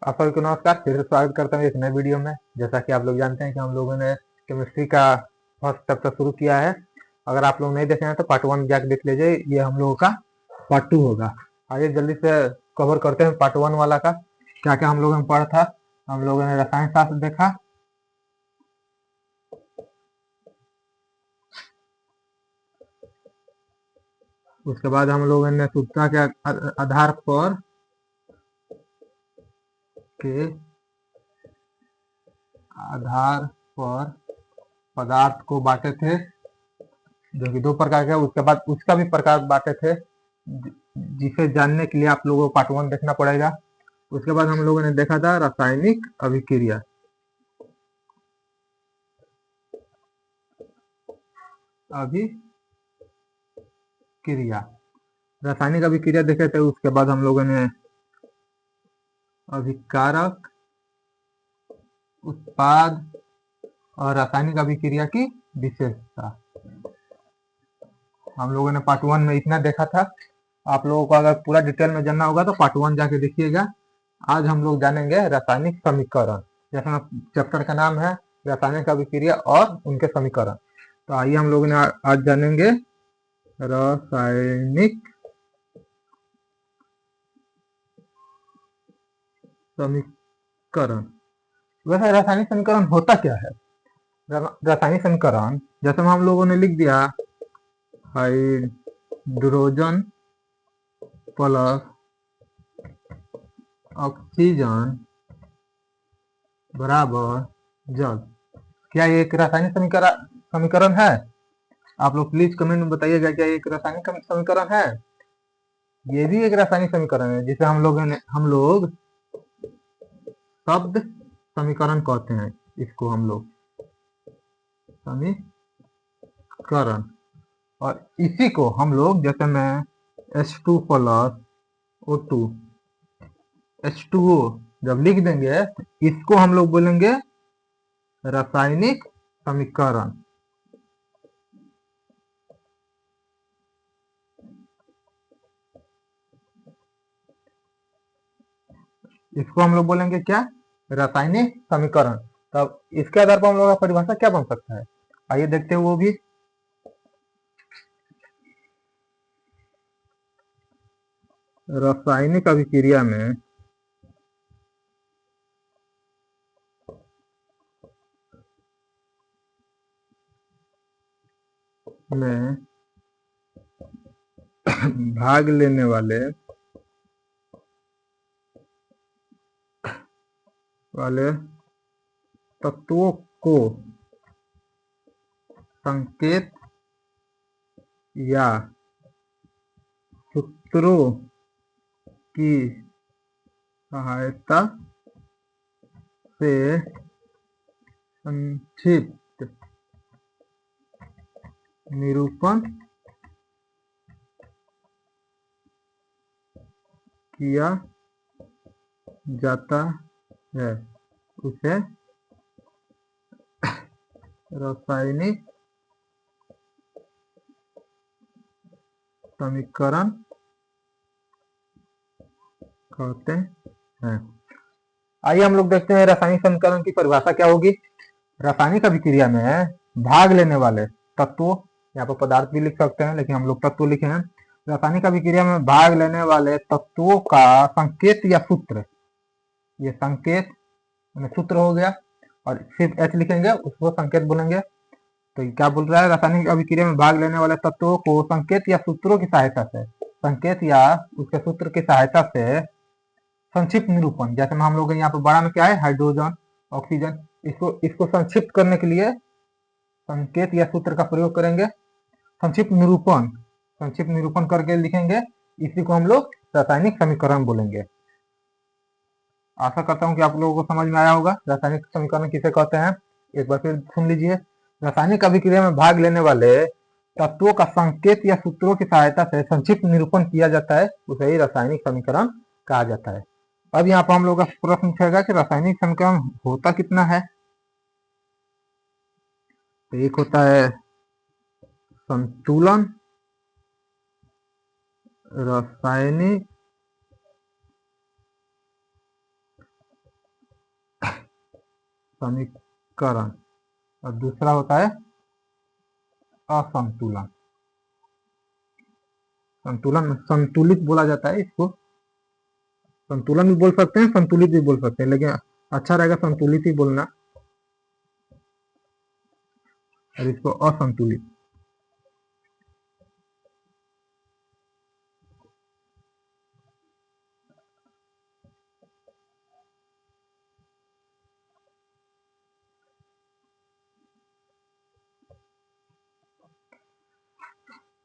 आप सभी को नमस्कार, फिर से स्वागत करता हूँ एक नए वीडियो में। जैसा कि आप लोग जानते हैं कि हम लोगों ने केमिस्ट्री का फर्स्ट चैप्टर शुरू किया है। अगर आप लोग नहीं देखे हैं तो पार्ट 1 जाके देख लीजिए, ये हम लोगों का पार्ट 2 होगा। आइए जल्दी से कवर करते हैं पार्ट 1 वाला का, क्या क्या हम लोगों ने पढ़ा था। हम लोगों ने रसायन शास्त्र देखा, उसके बाद हम लोगों ने सूत्रता के आधार पर के आधार पर पदार्थ को बांटे थे, जो कि 2 प्रकार के। उसके बाद उसका भी प्रकार बांटे थे, जिसे जानने के लिए आप लोगों को पार्ट 1 देखना पड़ेगा। उसके बाद हम लोगों ने देखा था रासायनिक अभिक्रिया। अभिक्रिया रासायनिक अभिक्रिया देखे थे। उसके बाद हम लोगों ने अभिकारक, उत्पाद और रासायनिक अभिक्रिया की विशेषता हम लोगों ने पार्ट 1 में इतना देखा था। आप लोगों को अगर पूरा डिटेल में जानना होगा तो पार्ट 1 जाके देखिएगा। आज हम लोग जानेंगे रासायनिक समीकरण, जैसा चैप्टर का नाम है रासायनिक अभिक्रिया और उनके समीकरण। तो आइए हम लोग आज जानेंगे रासायनिक समीकरण। वैसे रासायनिक समीकरण होता क्या है? रासायनिक समीकरण जैसे हम लोगों ने लिख दिया, हाइड्रोजन प्लस ऑक्सीजन बराबर जल। क्या ये एक रासायनिक समीकरण है? आप लोग प्लीज कमेंट में बताइएगा, क्या ये एक रासायनिक समीकरण है? ये भी एक रासायनिक समीकरण है, जिसे हम लोग शब्द समीकरण कहते हैं। इसको हम लोग समीकरण, और इसी को हम लोग, जैसे मैं H2 प्लस O2 H2O जब लिख देंगे, इसको हम लोग बोलेंगे रासायनिक समीकरण। इसको हम लोग बोलेंगे क्या? रासायनिक समीकरण। तब इसके आधार पर हम लोग का परिभाषा क्या बन सकता है, आइए देखते हैं वो भी। रासायनिक अभिक्रिया में भाग लेने वाले तत्वों को संकेत या सूत्रों की सहायता से संक्षिप्त निरूपण किया जाता है, उसे रासायनिक समीकरण कहते हैं। आइए हम लोग देखते हैं रासायनिक समीकरण की परिभाषा क्या होगी। रासायनिक अभिक्रिया में भाग लेने वाले तत्वों, यहाँ पर पदार्थ भी लिख सकते हैं लेकिन हम लोग तत्व लिखे हैं। रासायनिक अभिक्रिया में भाग लेने वाले तत्वों का संकेत या सूत्र, ये संकेत सूत्र हो गया, और सिर्फ H लिखेंगे, उसको संकेत बोलेंगे। तो क्या बोल रहा है? रासायनिक अभिक्रिया में भाग लेने वाले तत्वों को संकेत या सूत्रों की सहायता से, संकेत या उसके सूत्र की सहायता से संक्षिप्त निरूपण, जैसे में हम लोग यहाँ पर बड़ा में क्या है, हाइड्रोजन, ऑक्सीजन, इसको संक्षिप्त करने के लिए संकेत या सूत्र का प्रयोग करेंगे। संक्षिप्त निरूपण करके लिखेंगे, इसी को हम लोग रासायनिक समीकरण बोलेंगे। आशा करता हूँ कि आप लोगों को समझ में आया होगा रासायनिक समीकरण किसे कहते हैं। एक बार फिर सुन लीजिए, रासायनिक अभिक्रिया में भाग लेने वाले तत्वों का संकेत या सूत्रों की सहायता से संक्षिप्त निरूपण किया जाता है, उसे ही रासायनिक समीकरण कहा जाता है। अब यहाँ पर हम लोग का प्रश्न उठेगा कि रासायनिक समीकरण होता कितना है। तो एक होता है संतुलन रासायनिक समीकरण और दूसरा होता है असंतुलन। संतुलन संतुलित बोला जाता है इसको, संतुलन भी बोल सकते हैं, संतुलित भी बोल सकते हैं, लेकिन अच्छा रहेगा संतुलित ही बोलना, और इसको असंतुलित।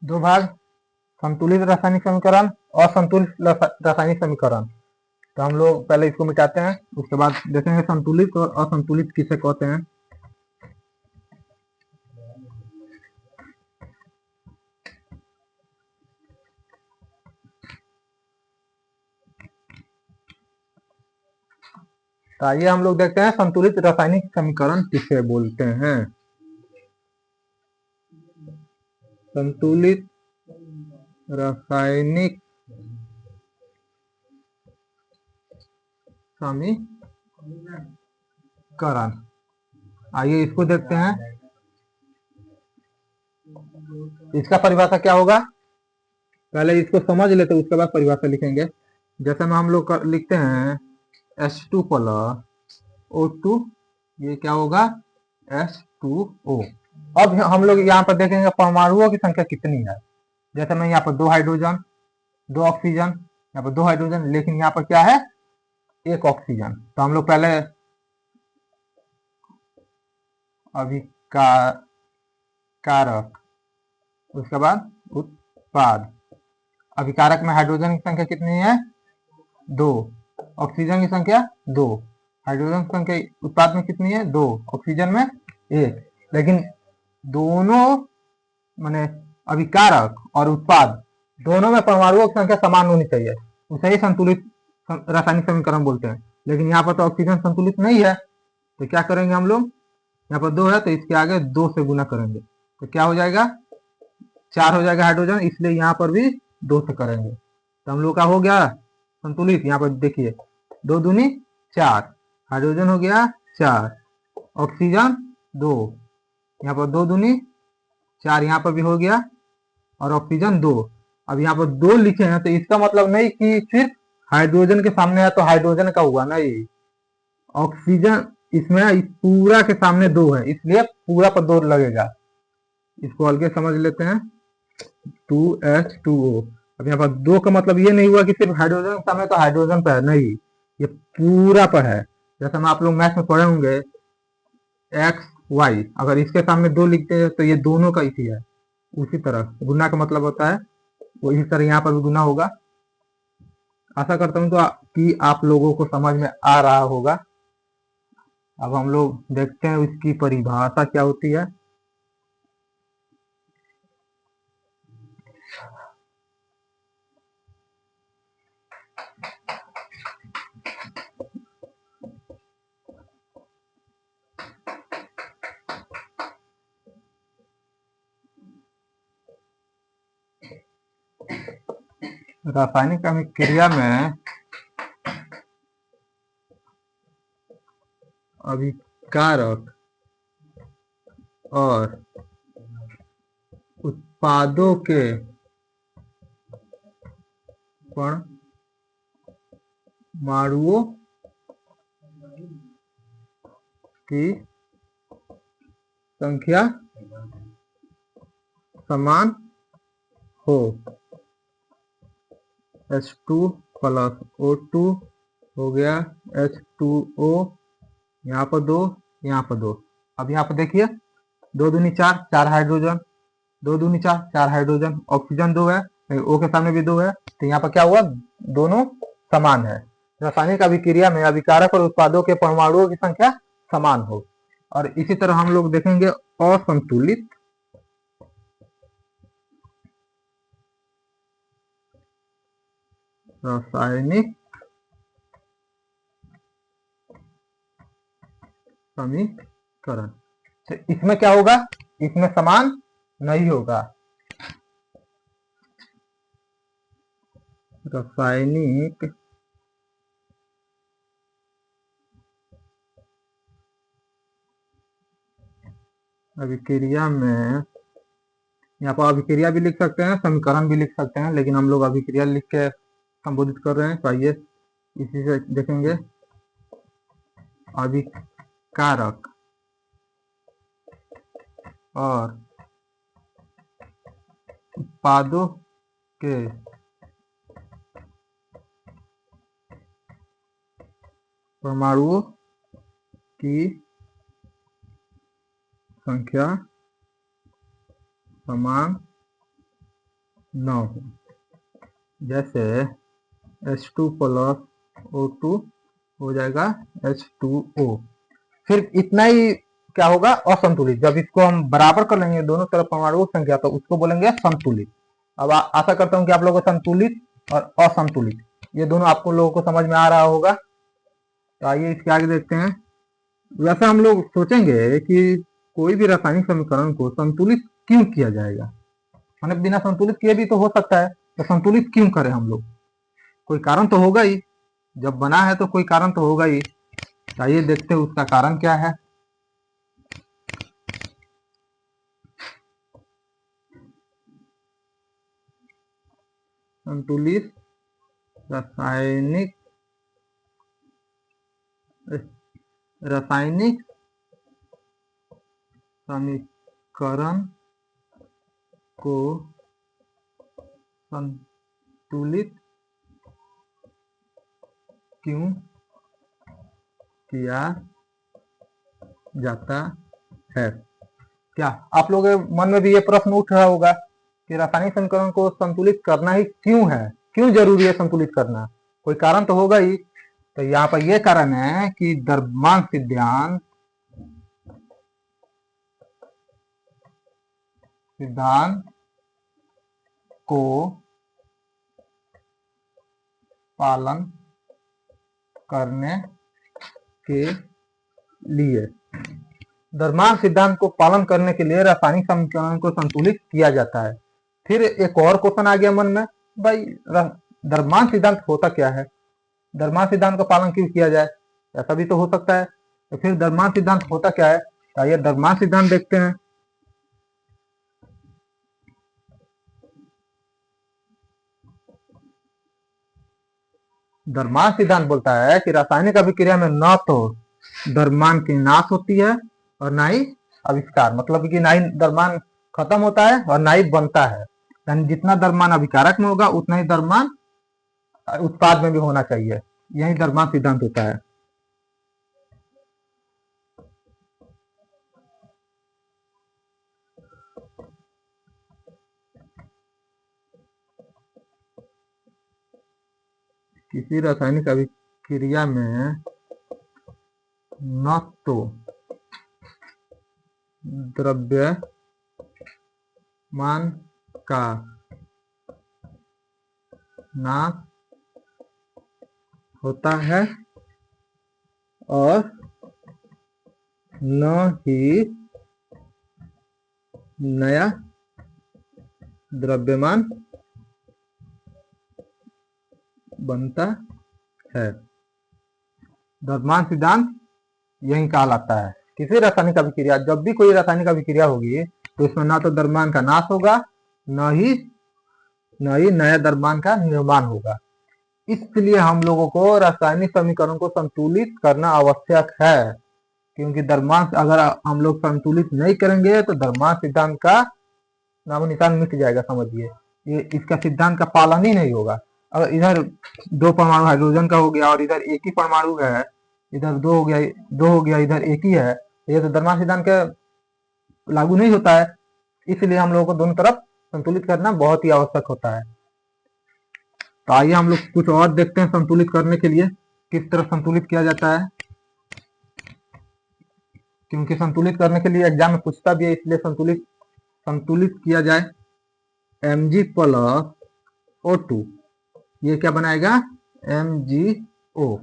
दो भाग, संतुलित रासायनिक समीकरण, असंतुलित रासायनिक समीकरण। तो हम लोग पहले इसको मिटाते हैं, उसके बाद देखेंगे संतुलित और असंतुलित किसे कहते हैं। तो आइए हम लोग देखते हैं संतुलित रासायनिक समीकरण किसे बोलते हैं। संतुलित रासायनिक समीकरण, आइए इसको देखते हैं। इसका परिभाषा क्या होगा, पहले इसको समझ लेते उसके बाद परिभाषा लिखेंगे। जैसे में हम लोग लिखते हैं H2 प्लस O2, ये क्या होगा H2O। अब हम लोग यहाँ पर देखेंगे परमाणुओं की संख्या कितनी है। जैसे में यहाँ पर 2 हाइड्रोजन, 2 ऑक्सीजन, यहाँ पर 2 हाइड्रोजन, लेकिन यहाँ पर क्या है 1 ऑक्सीजन। तो हम लोग पहले अभिकारक, उसके बाद उत्पाद। अभिकारक में हाइड्रोजन की संख्या कितनी है 2, ऑक्सीजन की संख्या 2, हाइड्रोजन की संख्या उत्पाद में कितनी है 2, ऑक्सीजन में 1। लेकिन दोनों माने अभिकारक और उत्पाद दोनों में परमाणुओं की संख्या समान होनी चाहिए, उसे ही संतुलित रासायनिक समीकरण बोलते हैं। लेकिन यहाँ पर तो ऑक्सीजन संतुलित नहीं है, तो क्या करेंगे हम लोग, यहाँ पर 2 है तो इसके आगे 2 से गुना करेंगे, तो क्या हो जाएगा 4 हो जाएगा हाइड्रोजन, इसलिए यहाँ पर भी 2 से करेंगे। तो हम लोग का हो गया संतुलित। यहाँ पर देखिए 2 दूनी 4, हाइड्रोजन हो गया 4, ऑक्सीजन 2, यहाँ पर 2 दूनी 4, यहाँ पर भी हो गया, और ऑक्सीजन 2। अब यहाँ पर 2 लिखे हैं तो इसका मतलब नहीं कि सिर्फ हाइड्रोजन के सामने है तो हाइड्रोजन का हुआ, नहीं, ऑक्सीजन इसमें पूरा के सामने 2 है, इसलिए पूरा पर 2 लगेगा। इसको हल्के समझ लेते हैं 2H2O। अब यहाँ पर 2 का मतलब ये नहीं हुआ कि सिर्फ हाइड्रोजन के सामने तो हाइड्रोजन पर है, नहीं, ये पूरा पर है। जैसे हम आप लोग मैथ में पढ़े होंगे एक्स वाई, अगर इसके सामने 2 लिखते हैं तो ये दोनों का इसी है। उसी तरह गुना का मतलब होता है वो, इसी तरह यहाँ पर भी गुना होगा। आशा करता हूँ तो कि आप लोगों को समझ में आ रहा होगा। अब हम लोग देखते हैं इसकी परिभाषा क्या होती है। रासायनिक अभिक्रिया में अभिकारक और उत्पादों के परमाणुओं की संख्या समान हो, H2 प्लस O2 हो गया H2O, यहाँ पर 2, यहाँ पर 2। अब यहाँ पर देखिए 2 दूनी 4, 4 हाइड्रोजन, 2 दूनी 4, 4 हाइड्रोजन, ऑक्सीजन 2 है, O के सामने भी 2 है, तो यहाँ पर क्या हुआ दोनों समान है। रासायनिक अभिक्रिया में अभिकारक और उत्पादों के परमाणुओं की संख्या समान हो। और इसी तरह हम लोग देखेंगे असंतुलित रासायनिक समीकरण। तो इसमें क्या होगा, इसमें समान नहीं होगा। रासायनिक अभिक्रिया में, यहाँ पर अभिक्रिया भी लिख सकते हैं, समीकरण भी लिख सकते हैं, लेकिन हम लोग अभिक्रिया लिख के संबोधित कर रहे हैं। तो आइए इसी से देखेंगे। अभिकारक और उत्पादों के परमाणुओं की संख्या समान न हो। जैसे H2 प्लस O2 हो जाएगा H2O। फिर इतना ही क्या होगा, असंतुलित। जब इसको हम बराबर कर लेंगे दोनों तरफ परमाणु संख्या, तो उसको बोलेंगे संतुलित। अब आशा करता हूं कि आप लोगों को संतुलित और असंतुलित ये दोनों आपको लोगों को समझ में आ रहा होगा। तो आइए इसके आगे देखते हैं। वैसे हम लोग सोचेंगे कि कोई भी रासायनिक समीकरण को संतुलित क्यों किया जाएगा, मतलब बिना संतुलित किए भी तो हो सकता है, तो संतुलित क्यों करें हम लोग? कोई कारण तो होगा ही, जब बना है तो कोई कारण तो होगा ही। आइए देखते हैं उसका कारण क्या है। संतुलित रासायनिक समीकरण को संतुलित क्यों किया जाता है? क्या आप लोगों के मन में भी ये प्रश्न उठ रहा होगा कि रासायनिक समीकरण को संतुलित करना ही क्यों है, क्यों जरूरी है संतुलित करना? कोई कारण तो होगा ही। तो यहाँ पर यह कारण है कि द्रव्यमान सिद्धांत को पालन करने के लिए, द्रव्यमान सिद्धांत को पालन करने के लिए रासायनिक समीकरण को संतुलित किया जाता है। फिर एक और क्वेश्चन आ गया मन में, भाई द्रव्यमान सिद्धांत होता क्या है, द्रव्यमान सिद्धांत का पालन क्यों किया जाए? ऐसा भी तो हो सकता है। तो फिर द्रव्यमान सिद्धांत होता क्या है? आइए द्रव्यमान सिद्धांत देखते हैं। द्रव्यमान सिद्धांत बोलता है कि रासायनिक अभिक्रिया में न तो द्रव्यमान की नाश होती है और ना ही आविष्कार, मतलब कि ना ही द्रव्यमान खत्म होता है और ना ही बनता है। यानी जितना द्रव्यमान अभिकारक में होगा उतना ही द्रव्यमान उत्पाद में भी होना चाहिए। यही द्रव्यमान सिद्धांत होता है। किसी रासायनिक अभिक्रिया में न तो द्रव्यमान का नाश होता है और न ही नया द्रव्यमान बनता है। द्रव्यमान सिद्धांत यही कहलाता है। किसी रासायनिक अभिक्रिया, जब भी कोई रासायनिक अभिक्रिया होगी तो इसमें ना तो द्रव्यमान का नाश होगा, न ही नया द्रव्यमान का निर्माण होगा। इसलिए हम लोगों को रासायनिक समीकरण को संतुलित करना आवश्यक है, क्योंकि द्रव्यमान अगर हम लोग संतुलित नहीं करेंगे तो द्रव्यमान सिद्धांत का नामो निशान मिट जाएगा। समझिए, ये इसका सिद्धांत का पालन ही नहीं होगा। अगर इधर दो परमाणु हाइड्रोजन का हो गया और इधर एक ही परमाणु है, इधर दो हो गया इधर एक ही है, ये तो द्रव्यमान सिद्धांत का लागू नहीं होता है। इसलिए हम लोगों को दोनों तरफ संतुलित करना बहुत ही आवश्यक होता है। तो आइए हम लोग कुछ और देखते हैं संतुलित करने के लिए किस तरह संतुलित किया जाता है, क्योंकि संतुलित करने के लिए एग्जाम में पूछता भी है, इसलिए संतुलित किया जाए। Mg प्लस O2 ये क्या बनाएगा, MgO।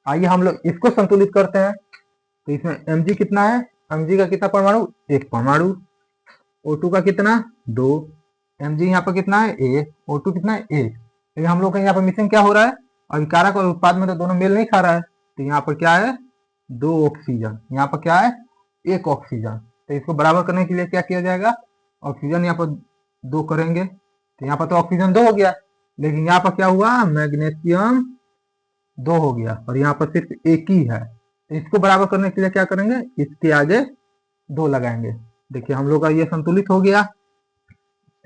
आइए हम लोग इसको संतुलित करते हैं। तो इसमें Mg कितना है, Mg का कितना परमाणु, एक परमाणु। O2 का कितना, 2। Mg यहाँ पर कितना है, 1। O2 कितना है, 1। तो हम लोग का यहाँ पर मिसिंग क्या हो रहा है, अभिकारक और उत्पाद में तो दोनों मेल नहीं खा रहा है। तो यहाँ पर क्या है, 2 ऑक्सीजन, यहाँ पर क्या है, 1 ऑक्सीजन। तो इसको बराबर करने के लिए क्या किया जाएगा, ऑक्सीजन यहाँ पर 2 करेंगे, तो यहाँ पर तो ऑक्सीजन 2 हो गया, लेकिन यहाँ पर क्या हुआ, मैग्नीशियम 2 हो गया और यहाँ पर सिर्फ एक ही है। तो इसको बराबर करने के लिए क्या करेंगे, इसके आगे 2 लगाएंगे। देखिए हम लोग का ये संतुलित हो गया।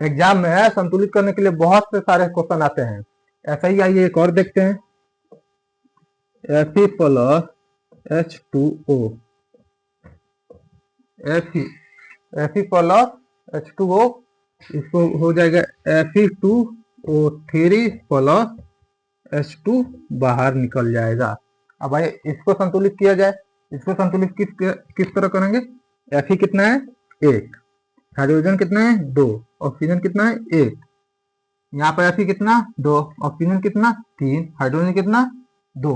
एग्जाम में है संतुलित करने के लिए बहुत से सारे क्वेश्चन आते हैं। ऐसा ही आइए एक और देखते हैं, Fe plus H2O, Fe plus H2O, इसको हो जाएगा Fe2O3 प्लस H2 बाहर निकल जाएगा। अब भाई इसको संतुलित किया जाए, इसको संतुलित किस तरह करेंगे, Fe कितना है 1, हाइड्रोजन कितना है 2, ऑक्सीजन कितना है 1, यहाँ पर Fe कितना 2, ऑक्सीजन कितना 3, हाइड्रोजन कितना 2।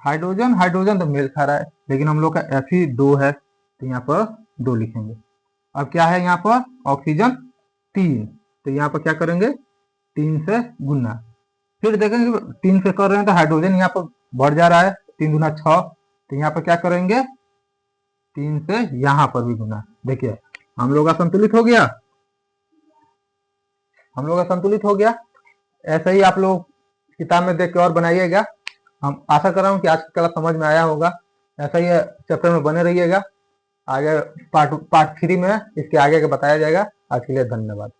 हाइड्रोजन तो मेल खा रहा है, लेकिन हम लोग का Fe 2 है, तो यहाँ पर 2 लिखेंगे। अब क्या है यहाँ पर ऑक्सीजन 3, तो यहाँ पर क्या करेंगे 3 से गुना, फिर देखेंगे 3 से कर रहे हैं तो हाइड्रोजन यहाँ पर बढ़ जा रहा है, 3 गुना 6, तो यहाँ पर क्या करेंगे 3 से यहाँ पर भी गुना। देखिए हम लोग का संतुलित हो गया, हम लोग का संतुलित हो गया। ऐसे ही आप लोग किताब में देख के और बनाइएगा। हम आशा कर रहा हूँ कि आज की क्लास समझ में आया होगा। ऐसा ही चैप्टर में बने रहिएगा, आगे पार्ट 3 में इसके आगे का बताया जाएगा। आज के लिए धन्यवाद।